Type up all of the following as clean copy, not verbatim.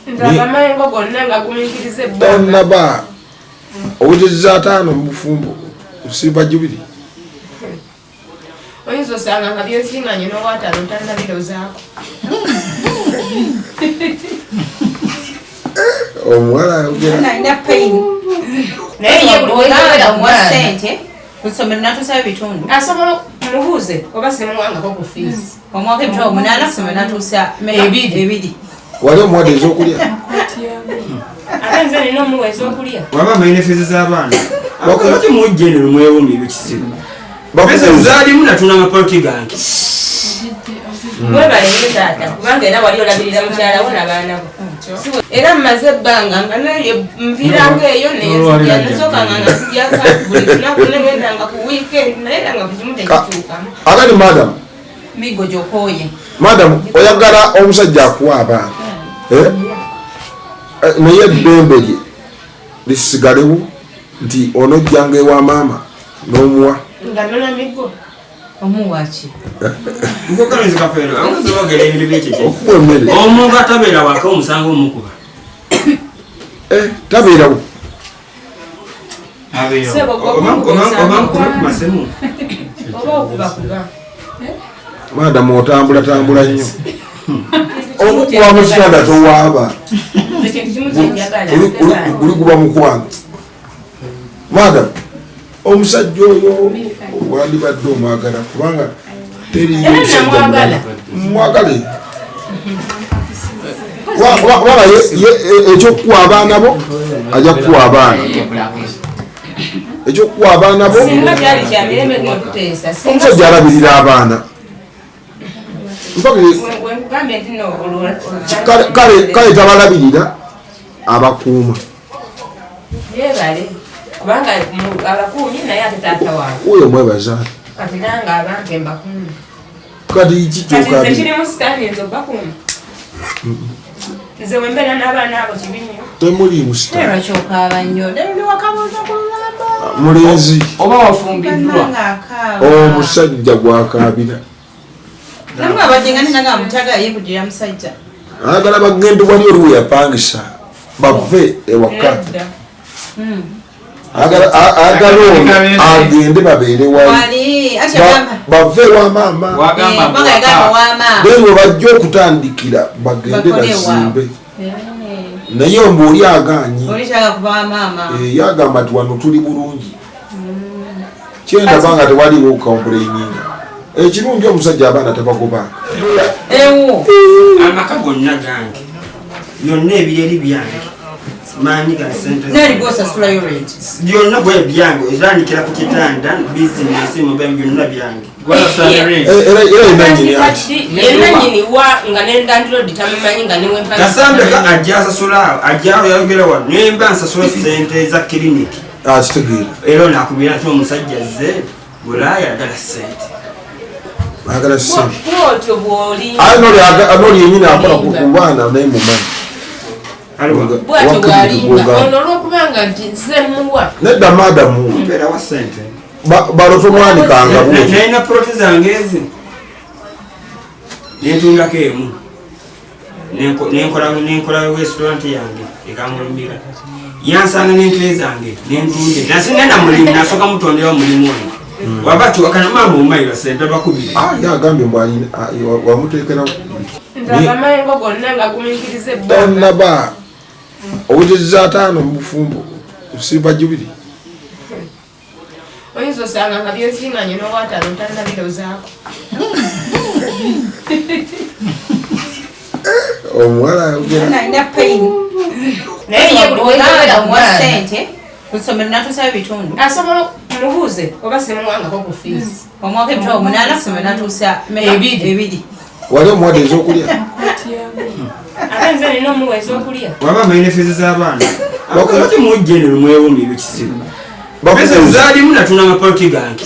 Ndagamayengo gonna nga gumikirize bba. Owuliriza ataano mu bufumbo usimba jubiri. Oyinza osanga nga byesiŋŋanye n'owataano tannabirozaako. Omuwala ayogera pain. Naye ye buli wegenda muwa ssente kusomera n'atuusaba ebitundu. Asobola mubuuze oba simuwangako ku fees. Omwaka ebitabo 8 kusomera n'atuusa ebiri. Wali omuwadde ez'okulya? Ate nze nina omuwa ez'okulya. Waba mayine fees z'abaana. Lwaki mujjene lumwewumbi ebikisibu? Bapesa zaalimu natuna amapoloti gange. Mwebalenge taata kubanga era wali olabirira mukyala wo n'abaana bo. Era mmaze ebbanga nga naye nviiranga eyo nenzija nasookanga nga nzijaka buli lunaku negendanga ku weekend naye era nga buli kimu tekikyukamu. Agani madam. Migo gyokooye. Madam oyagala omusajja akuwa abaana. Naye eddembe lye lisigalewo nti onojjanga ewa maama n'omuwa. Nga nona migo. Omuwaki. Nkokalizi kafeero amuze bagera ebintu by'ekyo. Okuwa emmere. Omuntu atabeera waka omusango omukuba. Tabeerawo. Madam otambula nnyo. Okukuba mu kitanda towaaba. Guli guba mukwano. Madam omusajja oyo wandibadde omwagala kubanga teri mwagale. Waba ekyokukuwa abaana bo ajja kukuwa abaana. Ekyokukuwa abaana bo omusajja alabirira abaana. Kale tabalabirira abakuuma. Kubanga abakuumi naye ate taata waabwe. Oyo mwebaza. Kati nanga abange mbakuumi. Kati kikyoka. Kati nze kirimu sitaani nze obakuumi. Nze wembeera n'abaana abo kibi nnyo. Temuliimu sitaani. Lwakyokaaba nnyo. Ndi wakabuuza ku lulamba. Mulenzi. Oba wafumbiddwa. Omusajja gwakaabira. Namwe abajjenga nanga mutaga yekujira musajja. Agala bagende wali oluwe yapangisa. Bave ewaka. Agalo agende babeere wali bave wa maama bewe bajja okutandikira bagende bazimbe naye mbuoli aganyi yagamba nti wano tuli bulungi kyendabanga tewaliwo complaininga ekirungi omusajja abaana tabagobanga amaka gonna gange byonna ebireri byange manyi ga sente nerigosasulayo rent byonna bwe byange erandikira ku kitanda bizinesi mu byonna byange yenanyini wa nga nendandiro ditamumanyi nga niwempa kasambeka ajja asasula ajja yayogera wa nemba nsasula sente za kiliniki kitegeera era nakubira ati omusajja ze bulaya agala sente agala sente otyo bwoli anoli yenyini akola ku baana naye mumanyi bwatyo bwalinga ono olwokubanga nti nze muwa nedda madamu mbeera wa sente balotomwanikanga nalina proti zange ezi nentundako emu nenkola restaurant yange ekamulumira yansanga n'entule zange nentunde nasinenda mulimu nasooka mutondera omulimu ono wabati wakana maama omayira sente bakubiri yagambye mbwalina wamuteekera ndagamayengo gonna nga gumikirize bba. Owuliriza ataano mu bufumbo usimba jubiri. Oyinza osanga nga byesiŋŋanye n'owataano tannabirozaako. Omuwala ayogera ayina pain. Naye ye buli wegenda muwa ssente kusomera n'atuusaba ebitundu. Asobola mubuuze oba simuwangako ku fees. Omwaka ebitabo 8 kusomera n'atuusa ebiri. Wali omuwadde ez'okulya? Ate nze nina omuwa ez'okulya. Waba mayine fees z'abaana. Lwaki mujjene lumwewumbi ebikisibu? Bapesa zaalimu natuna amapoloti gange.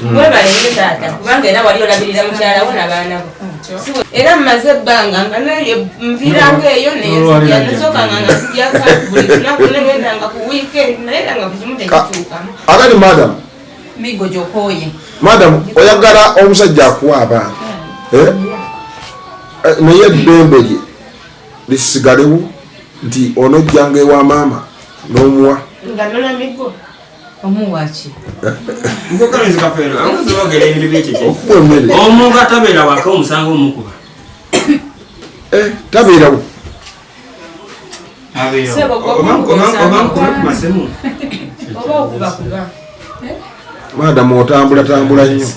Mwebalenge taata kubanga era wali olabirira mukyala wo n'abaana bo. Era mmaze ebbanga nga naye nviiranga eyo nenzija nasookanga nga nzijaka buli lunaku negendanga ku weekend naye era nga buli kimu tekikyukamu. Agani madam. Migo gyokooye. Madam oyagala omusajja akuwa abaana. Naye eddembe lye lisigalewo nti onojjanga ewa maama n'omuwa nga nolamigo omuwachi Ngokalezi kafero amuzo bagere ebintu byekye okuwa emmere omuntu atabeera waka omusango omukuba tabeerawo maadamu otambula nnyo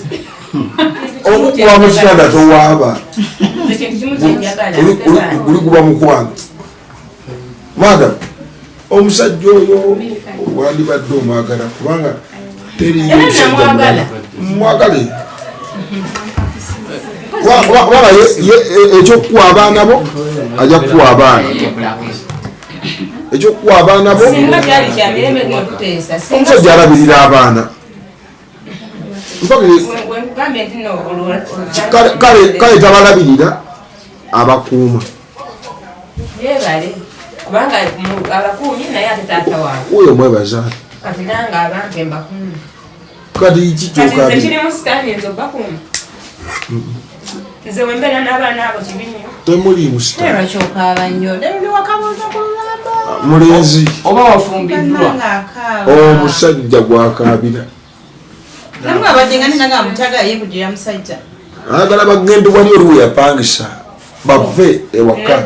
okukuba mu kitanda towaaba guli guba mukwano maadamu omusajja oyo wandibadde omwagala kubanga mwagale waba ekyokukuwa abaana bo ajja kukuwa abaana ekyokukuwa abaana bo omusajja alabirira abaana kale tabalabirira abakuuma kubanga abakuumi naye ate taata waawe oyo mwebazaala kati nange abange mbakuumi kati kikyoka kirimu sitaani nze obakuumi nze wembeera n'abaana abo kibinyo temuliimu sitaani lwakyokaaba nnyo ndi wakabuuza ku lulambo mulenzi oba wafumbiddwa omusajja gwakaabira namwe abadde nga ninaga mutaga yekujira musajja agala bagende wali oliwo yapangisa bave ewaka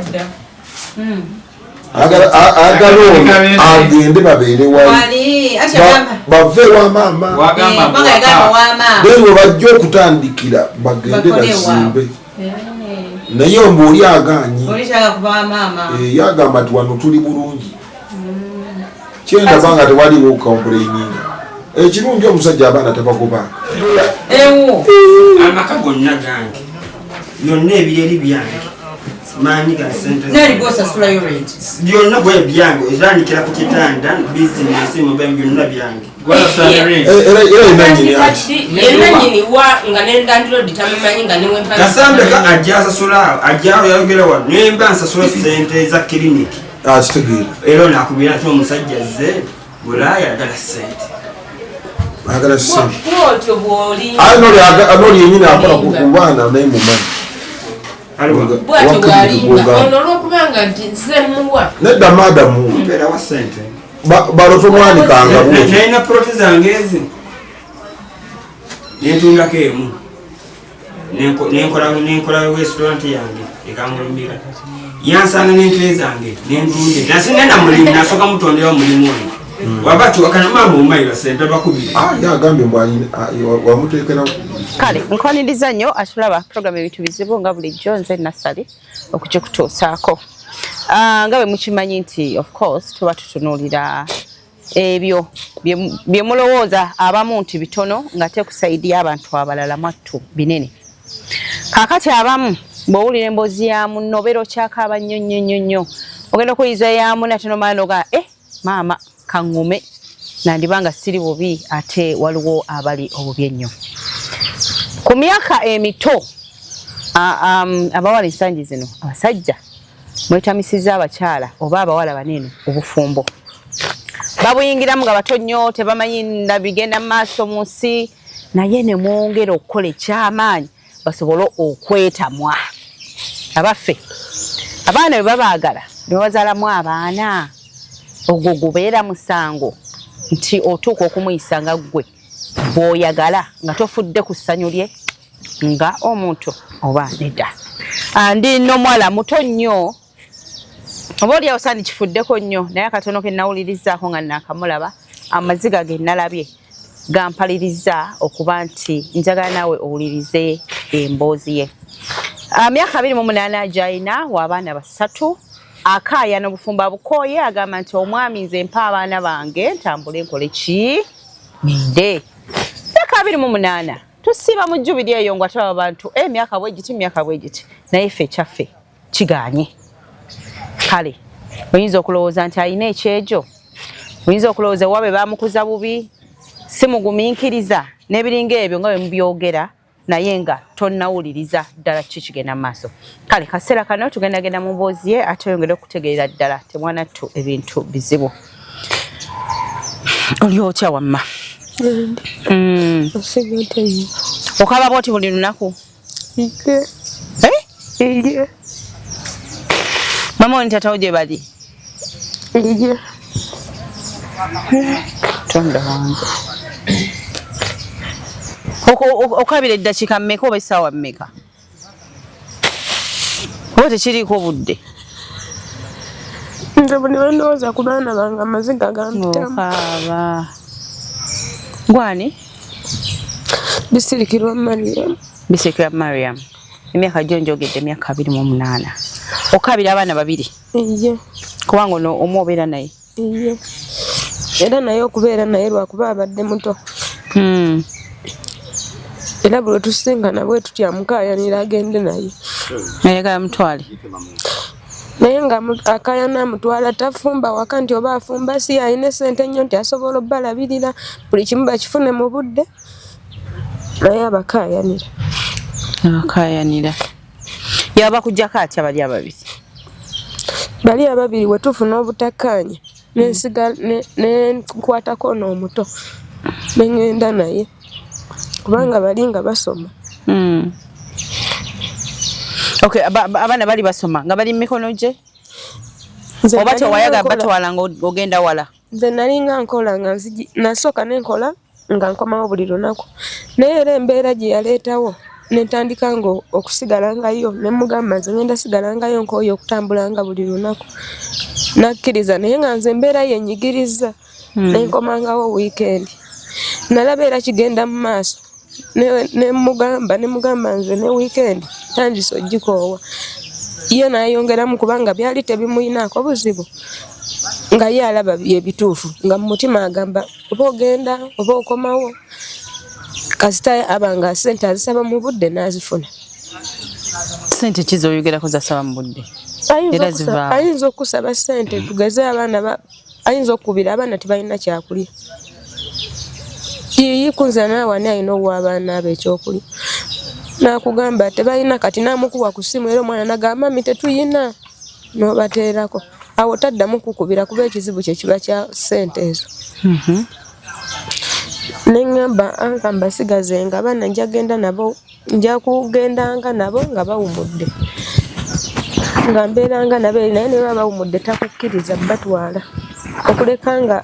agala ono agende babeere wali bave wa maama bwe bajja okutandikira bagende bazimbe naye ombe oli aganyi yagamba nti wano tuli bulungi kyendaba nga tewaliwo kompuleininga ekirungi omusajja abaana tabagobanga amaka gonna gange byonna ebireri byange maanyi ga sente byonna bwe byange ezandikira ku kitanda bizinesi mubemu byonna byange yenanyini wa nga nendandilodi tamumanyi nga niwempa kasambeka ajja asasula ajjawo yayogera wano nemba nsasula sente za kiriniki kitegeera era onakubira nti omusajja ze bulaaya ayagala sente agala sente otyo bwoli anoli yenyini akola ku baana naye mumanyi bwatyo bwalinga ono olwokubanga nti nze muwa nedda maadamu mbeera wa sente balotomwanikanga nalina puloti zange ezi nentundako emu nenkola restaurant yange ekamulumira yansanga n'ente zange nentunde nasinenda mulimu nasooka mutondera mulimu oyo wabatu akanamaama omumayira sente bakubiri yagambye wamuteekera kale nkwaniriza nnyo atulaba program ebintu bizibu nga bulijjo nze Nassali okukikutuusaako nga bwe mukimanyi nti of course tuba tutunuulira ebyo bye mulowooza abamu nti bitono nga tekusaidia abantu abalala mwattu binene kaakati abamu bw'owulira emboozi ya munno obeera okyakaaba nnyo ogenda okuyiza ya munno ate nomaanoga maama kaŋŋume nandibanga siri bubi ate waliwo abali obubi ennyo ku myaka emito abawala ensangi zino abasajja mwetamisizza abakyala oba abawala banene obufumbo babuyingiramu nga bato nnyo tebamanyi nabigenda mu maaso mu nsi naye ne mwongera okukola ekyamaanyi basobole okwetamwa abaffe abaana bwe babaagala ne bazaalamu abaana ogwo gubeera musango nti otuuka okumuyisa nga ggwe bw'oyagala nga tofudde ku ssanyu lye nga omuntu oba nedda ndi n'omuwala muto nnyo oba oliawo sandi kifuddeko nnyo naye akatono ke nawulirizaako nga naakamulaba amaziga ge nalabye gampaliriza okuba nti njagala naawe owulirize emboozi ye myaka 28 gy'alina w'abaana 3 akaaya n'obufumba bukooye agamba nti omwami nze mpa abaana bange ntambule nkole ki ninde myaka 28 tusiiba mu jjubiri eyo nga tulaba abantu emyaka bwe giti naye ffe ekyaffe kiganye kale oyinza okulowooza nti alina ekyejo oyinza okulowooza wabe bamukuza bubi simugumiikiriza n'ebiringa ebyo nga bwe mubyogera naye nga tonnawuliriza ddala kiki kigenda mu maaso kale kaseera kano tugendagenda mu mboozi ye ate oyongere okutegeera ddala temwanattu ebintu bizibu oli otya wamma okaba bwoti buli lunaku Mama oni tata oje bali. Iye. Tonda wange. Okabira eddakiika mmeka oba essaawa mmeka? Oba tekiriiko budde? Nze buli lwe ndowooza ku baana bange amaziga gampitamu. Okaaba. Gwani? Bisirikirwa Mariam. Bisirikirwa Mariam. Emyaka gyo njogedde emyaka 28. Okabira abaana babiri? Iye. Kubanga ono omu obeera naye? Iye. Era naye okubeera naye lwakuba abadde muto. Era bwe tusingana bwe tutya mukaayanira agende naye. Ayagala mutwale? Naye nga akaayana amutwala tafumba waka nti oba afumba si ayina essente nnyo nti asobola obbalabirira buli kimu bakifune mu budde. Naye abakaayanira. Abakaayanira. Yaba kujjako atya bali ababiri? Bali ababiri we tufuna obutakkaanya nenkwatako n'omuto nengenda naye kubanga bali nga basoma. Okay, abaana bali basoma nga bali mikono gye? Oba tewayaga batwala nga ogenda wala? Nze nali nga nkola nga nasooka nenkola nga nkomawo buli lunaku naye era embeera gye yaleetawo nentandika nga okusigalangayo nemugamba nze ngenda sigalangayo nkooyo okutambulanga buli lunaku nakkiriza naye nga nze embeera yenyigiriza nenkomangawo wiikendi nalaba era kigenda mu maaso nemugamba nze ne wiikendi tandise ogikoowa ye nayongeramu kubanga byali tebimuyinaako buzibu nga ye alaba byebituufu nga mu mutima agamba oba ogenda oba okomawo kasita abanga sente azisaba mu budde n'azifuna. Sente kizoyogerako zasaba mu budde? Ayinza okusaba sente tugeze abaana ayinza okubira abaana tebalina kyakulya yikunza naawe ani alina owa abaana abe ekyokulya nakugamba tebalina kati namukuba ku ssimu era omwana nagamba mami tetuyina nobateerako awo taddamu kukubira kuba ekizibu kye kiba kya sente ezo. Nengamba ankamba sigaze nga abaana nja kugendanga nabo nga bawumudde nga mbeeranga nabo naye ne baba bawumudde takukkiriza batwala okuleka nga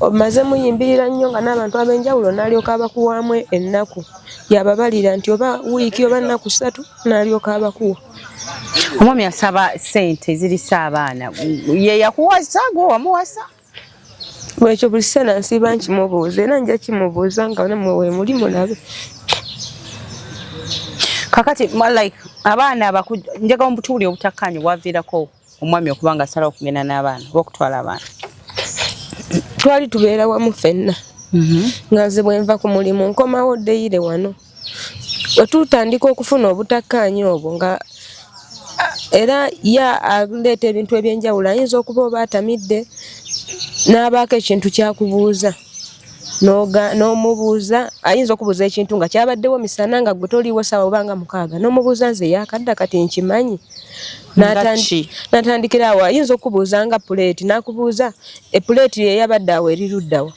omaze muyimbirira nnyo nga n'abantu ab'enjawulo n'alyoka abakuwaamu ennaku yababalira nti oba wiiki oba nnaku 3 n'alyoka abakuwa. Omwami asaba sente zirisa abaana ye yakuwasa gwe wamuwasa? Bwekyo buli kiseera nsiiba nkimubuuza era nja kimubuuza nga namwe we muli mulabe. Kakati like abaana njagala mubutuuli obutakkaanya bwaviirako omwami okuba nga asalawo okugenda n'abaana oba okutwala abaana? Twali tubeera wamu ffenna nga nze bwenva ku mulimu nkomawo ddeyire wano wetutandika okufuna obutakkaanya obwo nga era aleeta ebintu ebyenjawulo ayinza okuba oba atamidde n'abaako ekintu kyakubuuza n'omubuuza ayinza okubuuza ekintu nga kyabaddewo misana nga gwe toliiwo ssaawa obanga 6 n'omubuuza nze yakadda kati nkimanyi n'atandikira awo ayinza okubuuza nga puleeti n'akubuuza epuleeti yeyabadde awo eriruddawa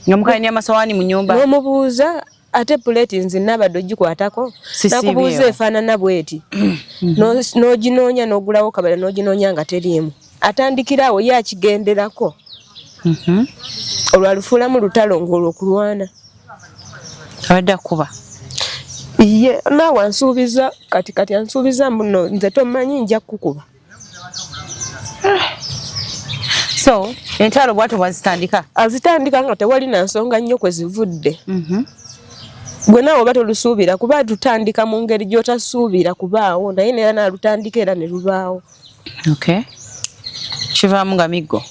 nga mukayini amasawaani mu nyumba n'omubuuza ate puleeti nze nabadde ogikwatako n'akubuuza efaanana bweti n'oginoonya n'ogulawo kabala n'oginoonya nga teriimu atandikira awo ye akigenderako olwo alufuulamu lutalo ng'olwokulwana abadde akuba ye naawe ansuubiza kati ansuubiza muno nze tomanyi nja kukuba. So entalo bwatyo bwazitandika? Azitandika nga tewali na nsonga nnyo kwe zivudde. Gwe naawe oba tolusuubira kuba tutandika mu ngeri gy'otasuubira kubaawo naye neera naalutandika era ne lubaawo. Okay. Kivaamu nga miggo?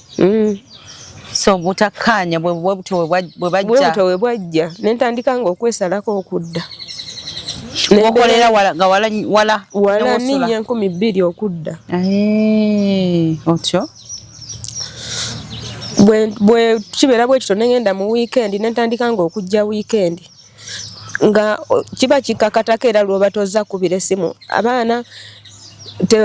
So butakkaanya bwe bwajja? We bwajja nentandika nga okwesalako okudda. Okolera nga wala ninya 200 okudda. Otyo? Bwe kibeera bwe kityo nengenda mu weekend nentandika nga okujja weekend nga kiba kikakatako era lwoba tozza kubira essimu abaana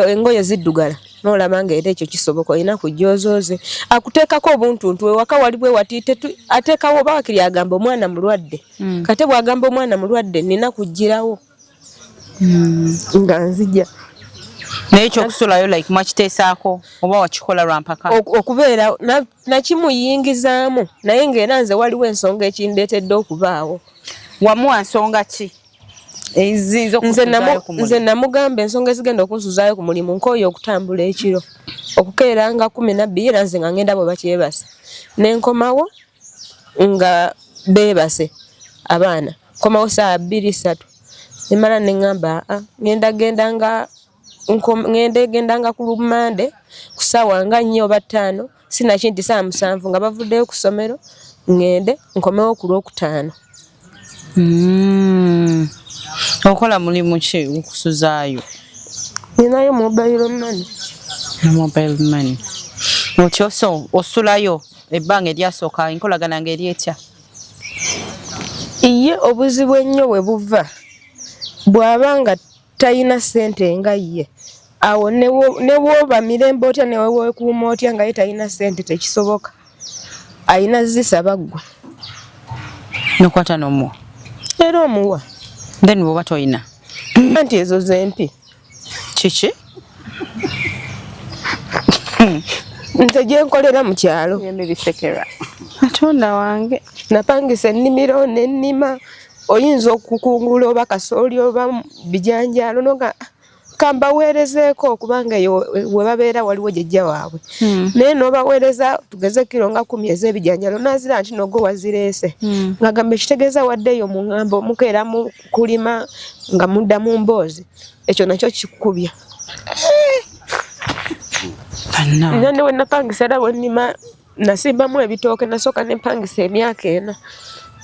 engoye ziddugala n'olaba nga era ekyo kisoboka olina kujja ozooze akuteekako obuntuntu ewaka wali bwe watiite ateekawo oba wakiri agamba omwana mulwadde kate bw'agamba omwana mulwadde nina kujjirawo nga nzija naye kyokusulayo like mwakiteesaako oba wakikola lwampaka okubeera nakimuyingizaamu naye ng'era nze waliwo ensonga ekindeetedde okubaawo. wamuwa nsonga ki eziyinza okusuzayo ku mulimu? Nze namugamba ensonga ezigenda okunsuzaayo ku mulimu nkooye okutambula ekiro okukeeranga 12 era nze nga ngenda bwe bakyebase nenkomawo nga beebase abaana komawo saa 2-3 nemala neŋŋamba ŋŋenda ku Lumande ku ssaawa nga 4 oba 5 sinakinti saa 7 nga bavuddeyo ku ssomero ŋŋende nkomewo ku Lwokutaano. Okola mulimu ki okusuzaayo? Ninayo mobile money. Mobile money. Otyo so osulayo ebbanga eryasooka enkolagana ng'eri etya? Iye obuzibu ennyo we buva bw'abanga talina ssente nga ye awo ne wooba mirembe otya ne weekuuma otya nga ye talina ssente tekisoboka ayina zisaba ggwe nokwata n'omuwa era omuwa then bw'oba toyina anti ezo zempi kiki nze gye nkolera mu kyalo bisekera Katonda wange napangisa ennimiro n'ennima oyinza okukungula oba kasooli oba bijanjaalo noga kambaweerezeeko kubanga we babeera waliwo jjajja waabwe naye n'obaweereza tugeze kiro nga 10 ez'ebijanjaalo naazira nti nogwo wazireese nga gamba ekitegeeza waddeyo mu ŋŋambo mukeera mu kulima nga mudda mu mboozi ekyo nakyo kikubya nande we napangisa era wennima nasimbamu ebitooke nasooka nempangisa emyaka 4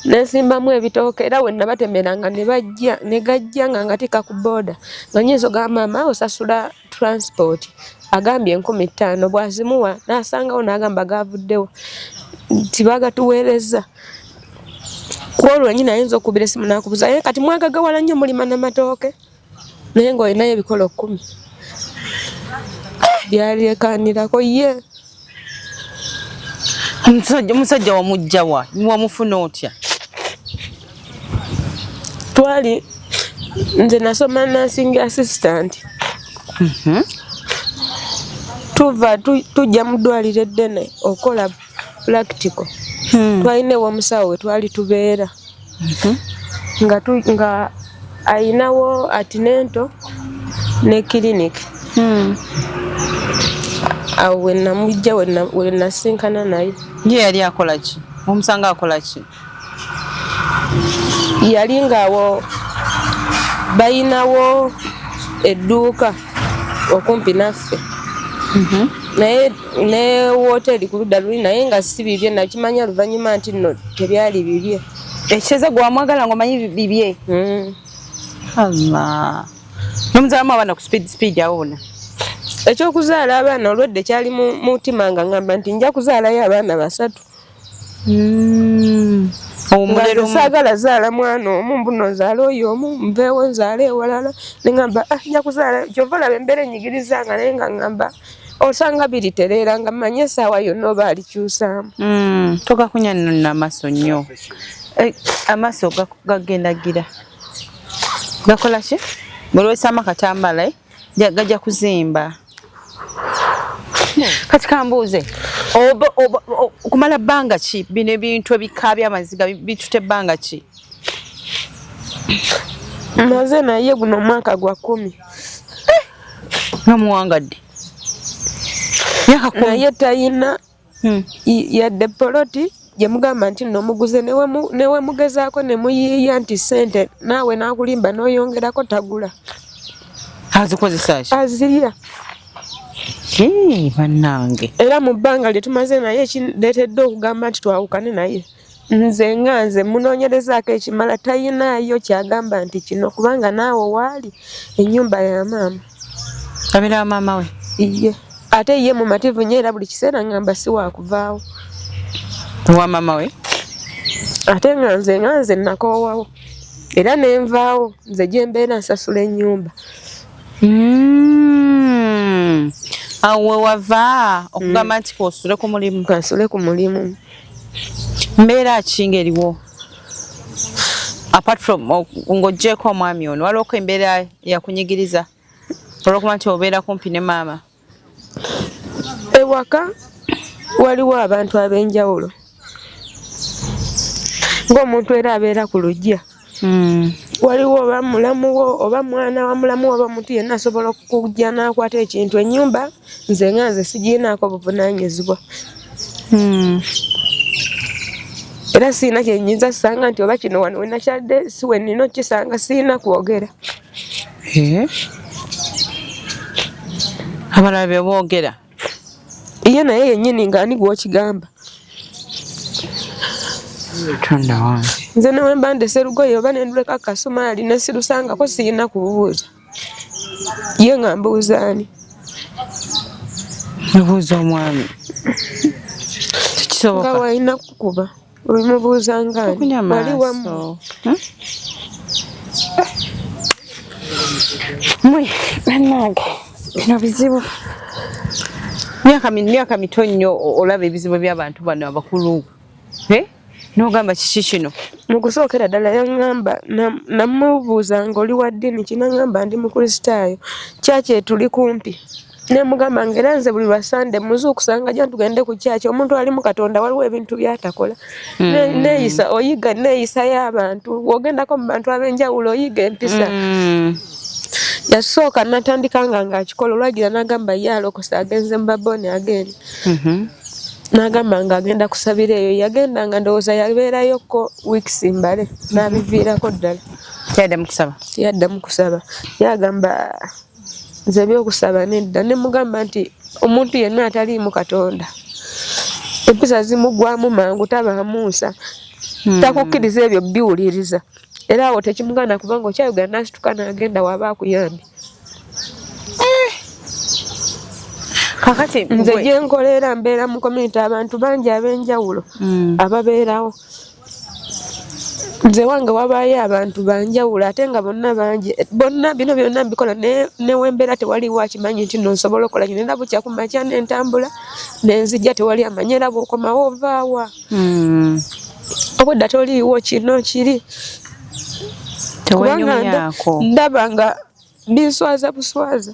nesimbamu ebitooke era we nabatemeranga ne gajja nga ngatika ku booda nga nyinza ogamba maama osasula transport agambye 15,000 bwazimuwa nasangawo n'agamba gavuddewo tibagatuweereza kwolwo nyina ayinza okubira essimu nakubuza naye kati mwagagawala nnyo mulima n'amatooke naye ng'olinayo ebikolo 10 byalekanirako ye omusajja wamujja wa wamufuna otya? Twali nze nasoma nursing assistant tuva tujja mu ddwaliro eddene okola practical twalinewo omusawo we twali tubeera nga ayinawo atinento ne clinic awo we namujja we nasinkana naye. Ye yali akola ki? Omusanga akola ki? Yali ngaawo bayinawo edduuka okumpi naffe naye ne wooteri ku ludda luli naye nga si bibye nakimanya oluvannyuma nti nno tebyali bibye ekitegeeza gwe wamwagala ng'omanyi bibye. Allah n'omuzalamu abaana ku speed awo wona ekyokuzaala abaana olwedde kyali mu mutima nga ngamba nti nja kuzaalayo abaana 3 nga saagala zaala mwana omu mbuno nzaala oyo omu nveewo nzaala ewalala neŋŋamba nja kuzaala kyova olaba embeera enyigirizanga naye nga ŋŋamba osanga biritereera nga mmanyi essaawa yonna oba alikyusaamu. Togakunya nno n'amaaso nnyo amaaso gagendagira gakola ki? Bwolwesaamu akatambaala gajja kuzimba. Kati kambuuze okumala bbanga ki bino ebintu ebika by'amaziga bitute bbanga ki? Maze naye guno omwaka gwa 10 nga muwangadde naye tayina yadde poloti gye mugamba nti nno muguze newe mugezaako ne muyiiya nti ssente naawe n'akulimba n'oyongerako tagula. Azikozesa ki? Azirya. Bannange era mu bbanga lye tumaze naye ekindeetedde okugamba nti twawukane naye nze nga nze munoonyerezaako ekimala tayinaayo kyagamba nti kino kubanga naawe waali ennyumba ya maama abeera wa maama we iye ate ye mu mativu nnyo era buli kiseera ngamba si wakuvaawo wa maama we ate nga nze nakoowawo era nenvaawo nze gye mbeera nsasula ennyumba. Awe wava okugamba nti kosule ku mulimu? Kansule ku mulimu. Mbeera ki ng'eriwo apart from ng'oggyeko omwami ono waliwo embeera yakunyigiriza? olwokuba nti obeera kumpi ne maama? Ewaka waliwo abantu ab'enjawulo ng'omuntu era abeera ku lujja. Waliwo oba mulamuwo oba mwana wa mulamu oba omuntu yenna asobola okujja n'akwata ekintu. Ennyumba nze nga nze sigirinaako buvunaanyizibwa. Era siina kyenyinza sanga nti oba kino wano we nakyadde si we nnina okukisanga, siina kwogera. Abalala be boogera? Ye naye yennyini ng'ani gw'okigamba. Katonda wange. Nze newe mba ndese lugoye oba ne nduleka akasumaali ne silusangako siina kubuuza. Ye nga mbuuza ani? Mubuuza omwami. Tekisoboka. Nga walina kukuba. Olimubuuza ng'ani? Wali wamu. Mwe, bannange, bino bizibu. Myaka mito nnyo olaba ebizibu by'abantu bano abakulu. N'ogamba kiki kino? Mu kusookera ddala yaŋŋamba namubuuza ng'oli wa ddiini ki, n'aŋŋamba ndi mukristaayo. Kyaki tuli kumpi. Ne mugamba ng'era nze buli lwa Sande muzuukusanga jja tugende ku kyaki. Omuntu ali mu Katonda waliwo ebintu by'atakola. Neeyisa oyiga neeyisa y'abantu. W'ogendako mu bantu ab'enjawulo oyiga empisa. Yasooka natandika ng'akikola olwagira n'agamba ye alokose agenze mu Baboni agenda. N'agamba ng'agenda kusabira eyo. Yagenda nga ndowooza yabeerayokko wiikisi mbale n'abiviirako ddala. Teyaddamu kusaba? Teyaddamu kusaba. Yagamba nze ebyokusaba nedda. Ne mugamba nti omuntu yenna ataliimu Katonda empisa zimugwamu mangu tabamuusa. Takukkiriza ebyo biwuliriza. Era awo tekimugana kubanga okyayogera n'asituka n'agenda waba akuyambye. Kakati nze gye nkolera mbeera mu community abantu bangi ab'enjawulo ababeerawo. Nze wange wabaayo abantu banjawulo ate nga bonna bangi. Bonna bino byonna mbikola newembeera tewaliwo akimanyi nti nonsobola okola kino. Era bukya ku makya n'entambula nenzijja tewali amanyi. Era bw'okomawo ovaawa. Obudda toliiwo kino kiri. Kubanga ndaba nga binswaza buswaza.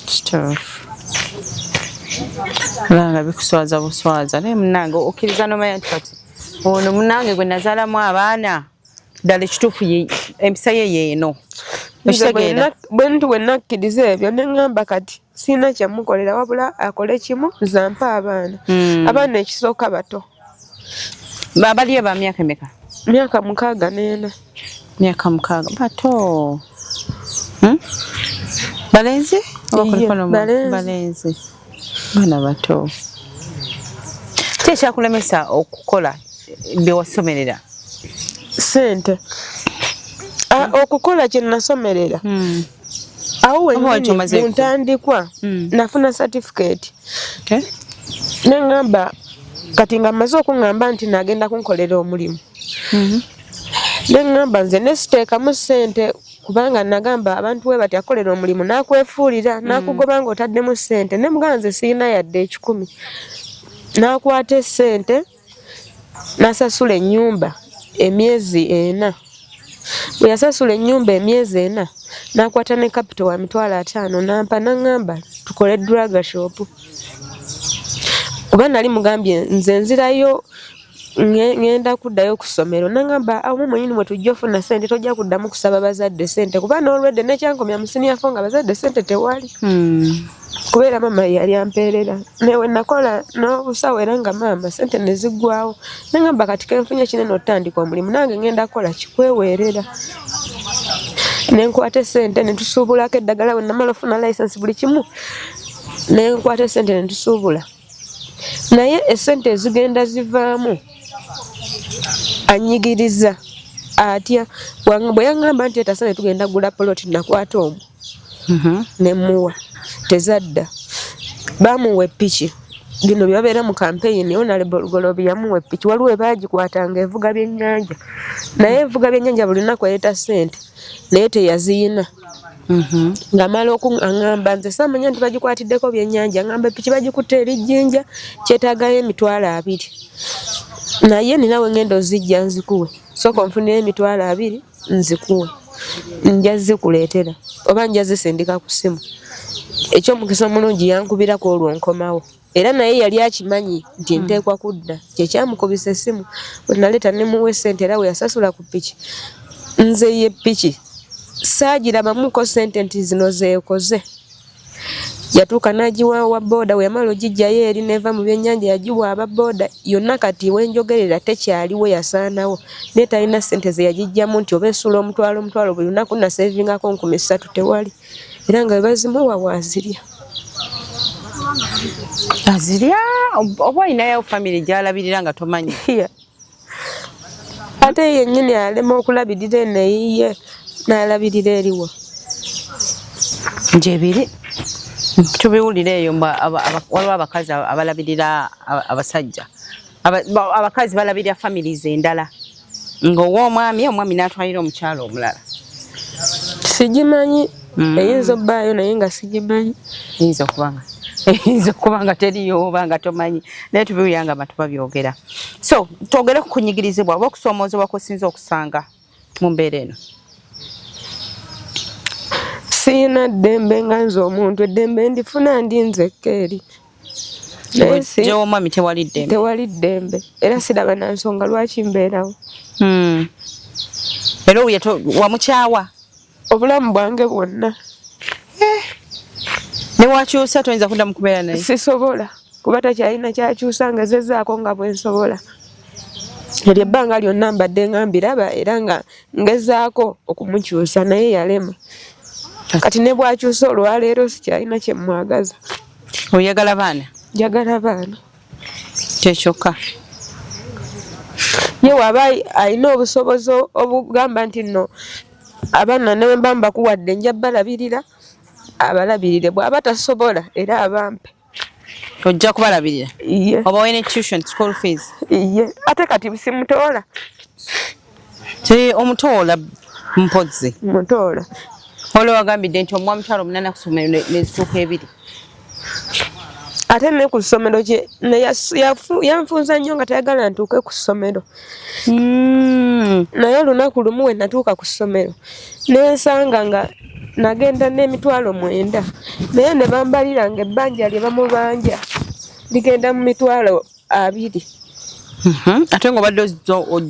Kituufu. Olanga bikuswaza buswaza. Naye munnange okkiriza n'omanya nti kati ono munnange gwe nazaalamu abaana ddala ekituufu empisa ye yeeno. Bwe nti bwe nakkiriza ebyo ne ŋŋamba kati siina kyamukolera wabula akole kimu zampe abaana. Abaana ekisooka bato. Baliyo ba myaka emeka? Myaka 64. Myaka 6 bato. Balenzi? Balenzi. Bana bato. Kyekyakulemesa okukola bye wasomerera? Sente. Okukola kye nasomerera. Awo wennyini mu ntandikwa nafuna certificate. Ne ŋŋamba kati nga mmaze okuŋŋamba nti nagenda kunkolera omulimu. Ne ŋŋamba nze ne siteekamu ssente kubanga nagamba abantu we bati akolera omulimu n'akwefuulira n'akugoba ng'otaddemu ssente. Ne mugamba nze siina yadde 10. N'akwata essente n'asasula ennyumba emyezi 4. Bwe yasasula ennyumba emyezi 4 n'akwata ne capital wa mitwalo 5 n'ampa n'aŋŋamba tukole drug shop. Kuba nali mugambye nze nzirayo ngenda kuddayo ku ssomero. N'aŋŋamba awo mwennyini bwe tujja ofuna ssente tojja kuddamu kusaba bazadde ssente kuba n'olwedde nekyankomya mu senior 4 nga bazadde ssente tewali. Kubeera mama yali ampeerera. Newe nakola n'obusawo era nga maama ssente ne ziggwawo. N'aŋŋamba kati kenfunye kinene otandika omulimu nange ngenda kukola kikweweerera. Ne nkwata essente ne tusuubulako eddagala. Bwe namala ofuna license buli kimu ne nkwata essente ne tusuubula. Naye essente ezigenda zivaamu anyigiriza atya. Bwe yaŋŋamba nti etasane tugenda gula poloti nakwata omwo ne muwa tezadda. Bamuwa epiki. Bino byabeera mu kampeyini Honorable Golobi yamuwa epiki. Waliwo ebaagikwatanga evuga byennyanja. Naye evuga byennyanja buli lunaku ereeta ssente naye teyaziyina. Ng'amala okuŋŋamba nze samanya nti bagikwatiddeko byennyanja. Ŋŋamba epiki bagikutte ebijjinja kyetaagayo emitwalo 2. Naye ninawe ngendo zijja nzikuwe. Sooka onfunire emitwalo 2 nzikuwe. njazi kuleetera oba njazi sindika ku ssimu ekyo mukisa omulungi yankubirako olwo nkomawo era naye yali akimanyi nti nteekwa kudda kyekyamukubisa essimu bwe naleeta ne muwe ssente era we yasasula ku piki nze ye piki saagirabamuko ssente nti zino zeekoze yatuuka n'agiwa wa booda we yamala ogijjayo eri neva mu byennyanja yagiwa aba booda yonna kati wenjogerera tekyaliwo yasaanawo naye talina ssente ze yagijjamu nti oba esula omutwalo buli lunaku naseevingako 3,000 tewali era nga webazimuwa waazirya azirya oba olinayo famire gyalabirira nga tomanyi ate yennyini alema okulabirira eneyiye n'alabirira eriwo ngyebiri tubiwulira eyo waliwo abakazi abalabirira abasajja abakazi balabirira families endala ng'ow'omwami n'atwalira omukyalo omulala sigimanyi eyinza obbaayo naye nga sigimanyi eyinza okuba nga teriyo oba nga tomanyi naye tubiwulira nga abantu babyogera so twogere ku kunyigirizibwa oba okusoomoozebwa kwesinza okusanga mu mbeera eno siina ddembe nga nze omuntu eddembe ndifuna ndi nzekka eri gyewomwami tewali ddembe era siraba na nsonga lwaki mbeerawo era wamukyawa obulamu bwange bwonna newakyusa toyinza kuddamu kubeera naye sisobola kuba takyalina kyakyusa nga zezaako nga bwensobola eryo ebbanga lyonna mbadde nga mbiraba era nga ngezaako okumukyusa naye yalema kati ne bwakyusa olwaleero sikyalina kyemwagaza oyagala baana njagala baana kyekyokka ye waba alina obusobozi obugamba nti nno abaana newe mba mbakuwadde nja balabirira abalabirire bw'aba tasobola era abampe ojja kubalabirira iye oba wine tuition school fees iye ate kati simutoola omutoola mpozzi mutoola olwo wagambidde nti omwa mutwalo 8 ku ssomero nezituuka 2 ate ne ku ssomero kye yanfunza nnyo nga tayagala ntuuke ku ssomero naye olunaku lumu we natuuka ku ssomero nensanga nga nagenda n'emitwalo 9 naye ne bambalira nga ebbanja lye bamubanja ligenda mu mitwalo 2 ate ng'obadde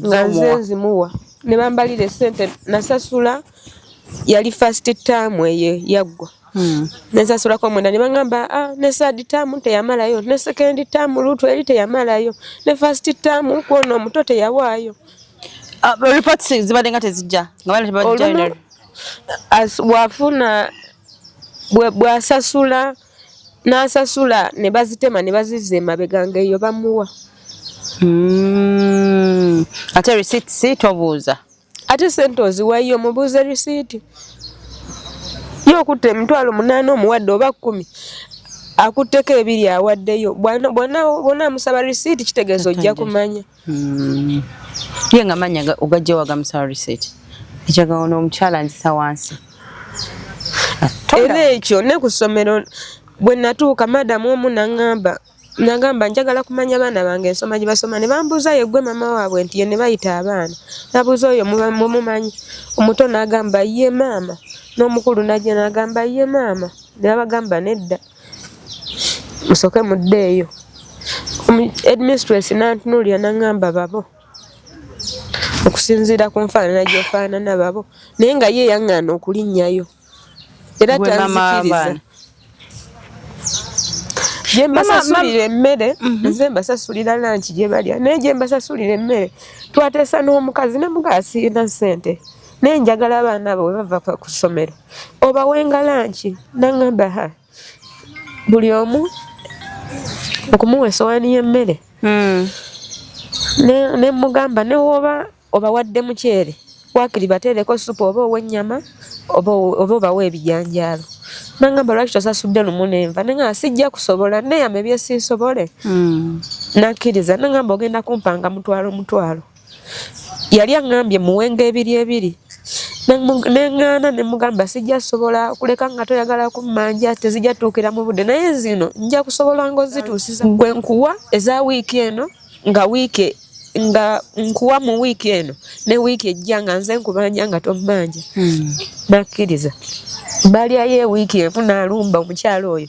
nga nze nzimuwa ne bambalira essente nasasula yali first term eyo yaggwa nensasulako 9 ne baŋŋamba ne third term teyamalayo ne second term lutu eri teyamalayo ne first term kwona omuto teyawaayo reports zibadde nga tezijja nga bana tebajjayo wafuna bwasasula n'asasula ne bazitema ne bazizza emabega ngeeyo bamuwa ate receipts tobuuza ate sente oziwayo mubuuze risiiti ye okutta emitwalo 8 omuwadde oba 10 akutteko 2 awaddeyo bwona amusaba risiiti kitegeeza ojja kumanya ye nga manya ogajja wagamusaba risiiti ekyagawo n'omukyala nzisa wansi era ekyo ne ku ssomero bwe natuuka madamu omu nagamba njagala kumanya baana bange ensoma gye basoma ne bambuuza yeggwe mama waabwe nti ye ne bayita abaana nabuuza oyo mumumanyi omuto n'agamba ye maama n'omukulu najja n'agamba ye maama ne babagamba nedda musooke muddeeyo headmistress n'antunuulira n'aŋŋamba babo okusinziira ku nfaanana gy'ofaanana babo naye nga ye yaŋŋaana okulinnyayo era tanzikiriza gye mbasasulira emmere nze mbasasulira lanki gye balya naye gye mbasasulira emmere twateesa n'omukazi ne mugaasiina ssente naye njagala abaana abo bwe bava ku ssomero obawenga lanki naŋŋamba buli omu okumuwa essowaani y'emmere ne mugamba ne woba obawadde muceere wakiri bateereko supu oba ow'ennyama oba obawa ebijanjaalo naŋŋamba lwaki tosasudde lumu n'enva naŋŋamba sijja kusobola neyama ebyesinsobole nakkiriza naŋŋamba ogenda kumpanga mutwalo yali aŋŋambye muwenga 2 neŋŋaana ne mugamba sijja kusobola kuleka nga toyagala kummanja tezijja tuukira mu budde naye zino nja kusobola ng'ozituusiza gwe nkuwa eza wiiki eno nga wiiki nga nkuwa mu wiiki eno ne wiiki ejja nga nze nkubanja nga tommanja nakkiriza balyayo ewiiki emu n'alumba omukyalo oyo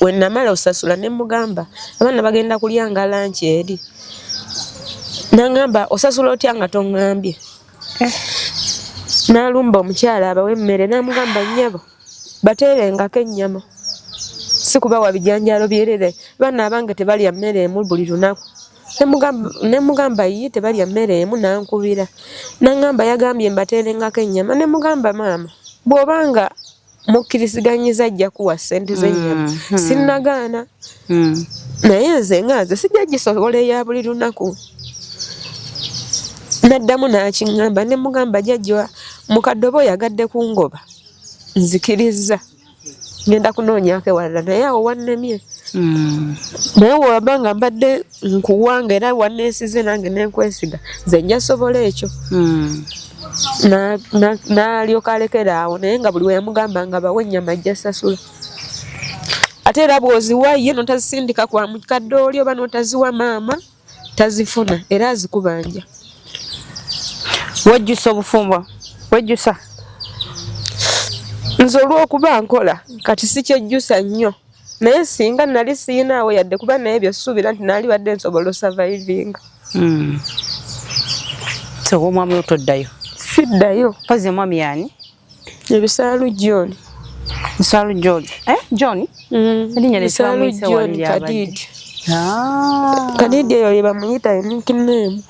we namala osasula ne mugamba abaana bagenda kulya nga lanchi eri nangamba osasula otya nga toŋŋambye n'alumba omukyala abawe emmere namugamba nnyabo bateerengako ennyama si kubawa bijanjalo byerere baana abange tebalya mmere emu buli lunaku ne mugamba ye tebalya mmere emu nankubira nangamba yagambye mbateerengako ennyama ne mugamba maama bw'obanga mukkiriziganyiza ajja kuwa ssente z'ennyama sinnagaana naye nze ngaze sijja gisobola eya buli lunaku naddamu n'akiŋŋamba ne mugamba jjajja mukadde oba oyagadde kungoba nzikiriza ngenda kunoonyaako ewalala naye awo wannemye naye waba nga mbadde nkuwanga era wanneesize nange nenkwesiga nze nja sobola ekyo n'alyoka alekera awo naye nga buli we yamugamba nga bawe ennyama ajja sasula ate era bw'oziwa ye n'otazisindika kwa mukadde oli oba n'otaziwa maama tazifuna era azikubanja. Wejjusa obufumbo wejjusa nze olw'okuba nkola kati si kyejjusa nnyo naye singa nali siinaawo yadde kuba naye byosuubira nti naali badde nsobola osurvivinga. So omwami otoddayo? Siddayo. Kazi omwami yani? Ebisaalu John. Bisaalu John. John? Erinnya Bisaalu John Kadidi. Kadidi eyo ye bamuyita nickname.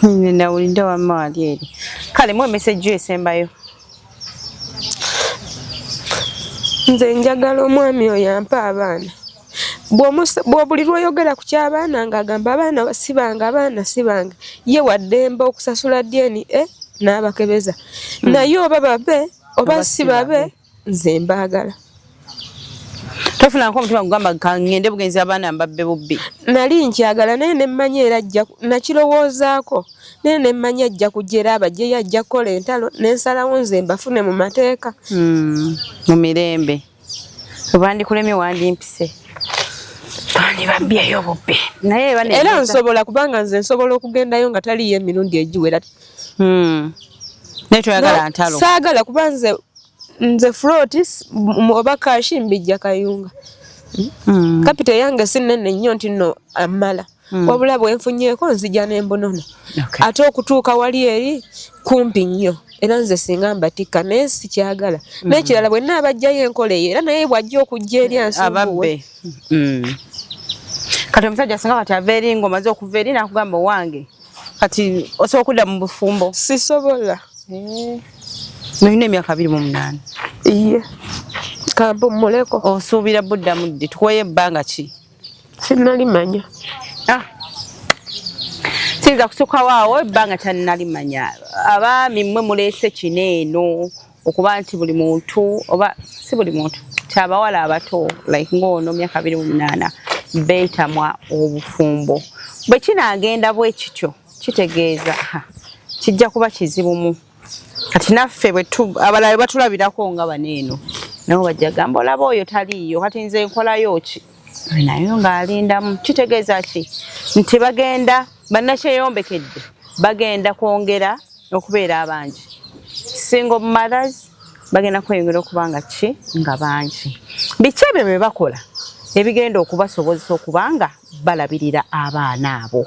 Nawulinda wamma wali eri. Kale mu message esembayo. Nze njagala omwami oyo ampa abaana bw'obuli lw'oyogera ku ky'abaana ng'agamba abaana sibanga ye waddemba okusasula dyeni n'abakebeza naye oba babe oba si babe nze mbaagala. Tofunako omutima gugamba ngende bugenzi abaana mbabbe bubbi? Nali nkyagala naye ne mmanya era nakirowoozaako naye ne mmanya ajja kujja era abajjeyo ajja kukola entalo n'ensalawo nze mbafune mu mateeka mu mirembe. Oba ndikulemye wandimpise wandibabbyeyo bubbi naye era nsobola kubanga nze nsobola okugendayo nga taliyo emirundi egiwera. Naye toyagala ntalo? Saagala kuba nze flotis oba kashi mbijja kayunga. Kapita yange sinene nnyo nti nno amala wabula bwenfunyeeko nzija n'embonono ate okutuuka wali eri kumpi nnyo era nze singa mbatikka naye sikyagala n'ekirala bwe naabajjayo enkola eyo era naye bw'ajja okujja eri ansumbuwe. Kati omusajja singa kati ava eri ng'omaze okuva eri n'akugamba owange kati osobola okudda mu bufumbo? Sisobola. Nolina emyaka 28? Iye kampumuleko. Osuubira buddamu ddi? Tukoye ebbanga ki? Sinnalimanya. Siyinza kusukkawo awo ebbanga tannalimanya. Abaami mmwe muleese kino eno okuba nti buli muntu oba si buli muntu kyabawala abato like ng'ono myaka 28 beetamwa obufumbo. Bwe kinaagenda bwe kityo kitegeeza kijja kuba kizibumu. Kati naffe abalala batulabirako nga baneeno nabo bajja gamba olaba oyo taliiyo kati nze nkolayo ki nayo ng'alindamu. Kitegeeza ki? Nti bagenda bannakyeyombekedde bagenda kwongera okubeera abangi. Single mothers bagenda kweyongera okubanga ki nga bangi. Biki ebyo bye bakola ebigenda okubasobozesa okubanga balabirira abaana abo,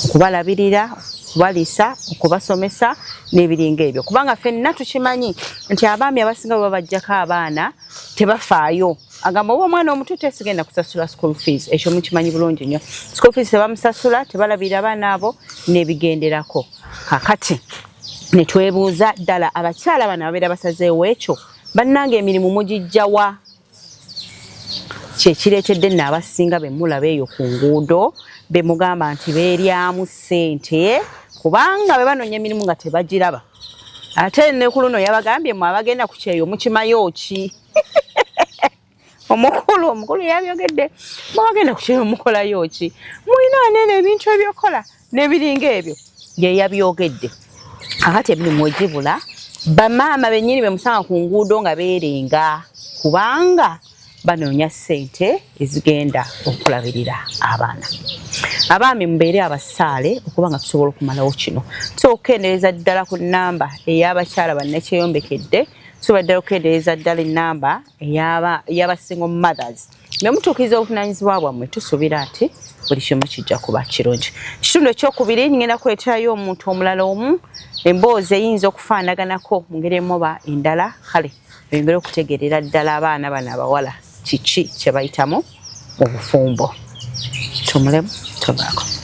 okubalabirira, okubalisa, okubasomesa n'ebiringa ebyo. Kubanga ffenna tukimanyi nti abaami abasinga bwe babajjako abaana tebafaayo. Agamba oba omwana omuto tesigenda kusasula school fees. Ekyo mukimanyi bulungi nnyo. School fees tebamusasula, tebalabirira abaana abo n'ebigenderako. Kakati ne twebuuza ddala abakyala bano ababeera basazeewo ekyo bannange emirimu mugijjawa? Kyekireetedde nno abasinga be mulaba eyo ku nguudo be mugamba nti beeryamu ssente kubanga be banoonya emirimu nga tebagiraba. Ate ne ku luno yabagambye mwe abagenda ku kyeyo mukimayo ki? Omukulu yabyogedde mwagenda ku kyeyo mukolayo ki? Mulina wanene ebintu ebyokola n'ebiringa ebyo ye yabyogedde. Akati emirimu egibula bamaama bennyini be musanga ku nguudo nga beerenga kubanga banoonya ssente ezigenda okulabirira abaana. Abaami mubeere abasaale okuba nga tusobola okumalawo kino. Tukendeeza ddala ku nnamba ey'abakyala bannakyeyombekedde, tusobola ddala okukendeeza ddala ennamba ey'aba single mothers. Ne mutuukiriza obuvunaanyizibwa bwammwe tusuubira nti buli kimu kijja kuba kirungi. Kitundu ekyokubiri ngenda kuleeterayo omuntu omulala omu emboozi eyinza okufaanaganako mu ngeri emu oba endala. Kale oyongere okutegeerera ddala abaana bano abawala kiki kye bayitamu mu bufumbo. Tumulemu tubaako.